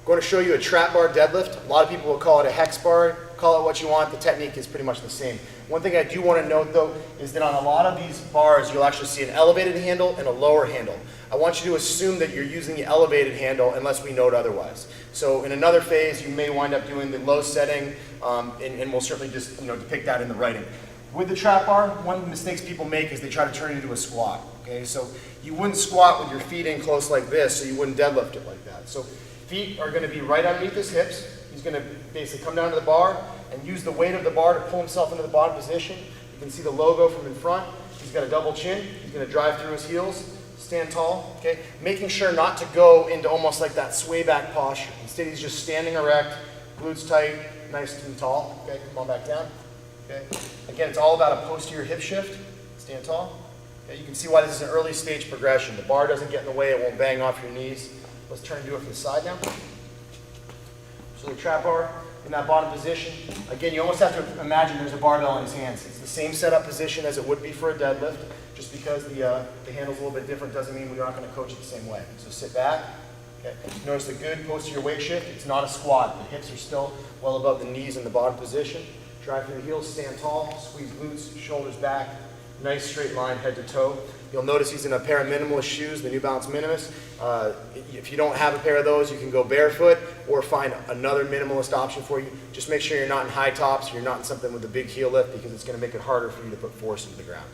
I'm going to show you a trap bar deadlift. A lot of people will call it a hex bar, call it what you want. The technique is pretty much the same. One thing I do want to note though is that on a lot of these bars you'll actually see an elevated handle and a lower handle. I want you to assume that you're using the elevated handle unless we note otherwise. So in another phase you may wind up doing the low setting and we'll certainly just depict that in the writing. With the trap bar, one of the mistakes people make is they try to turn it into a squat. Okay, so you wouldn't squat with your feet in close like this, so you wouldn't deadlift it like that. So feet are going to be right underneath his hips. He's going to basically come down to the bar and use the weight of the bar to pull himself into the bottom position. You can see the logo from in front. He's got a double chin. He's going to drive through his heels, stand tall, okay? Making sure not to go into almost like that sway back posture. Instead, he's just standing erect, glutes tight, nice and tall. Okay, come on back down. Okay. Again, it's all about a posterior hip shift. Stand tall. Okay, you can see why this is an early stage progression. The bar doesn't get in the way, it won't bang off your knees. Let's turn and do it from the side now. So the trap bar in that bottom position. Again, you almost have to imagine there's a barbell in his hands. It's the same setup position as it would be for a deadlift. Just because the handle's a little bit different doesn't mean we're not going to coach it the same way. So sit back. Okay. Notice the good posterior weight shift. It's not a squat. The hips are still well above the knees in the bottom position. Drive through the heels, stand tall, squeeze glutes, shoulders back. Nice straight line head to toe. You'll notice he's in a pair of minimalist shoes, the New Balance Minimus. If you don't have a pair of those, you can go barefoot or find another minimalist option for you. Just make sure you're not in high tops, you're not in something with a big heel lift because it's going to make it harder for you to put force into the ground.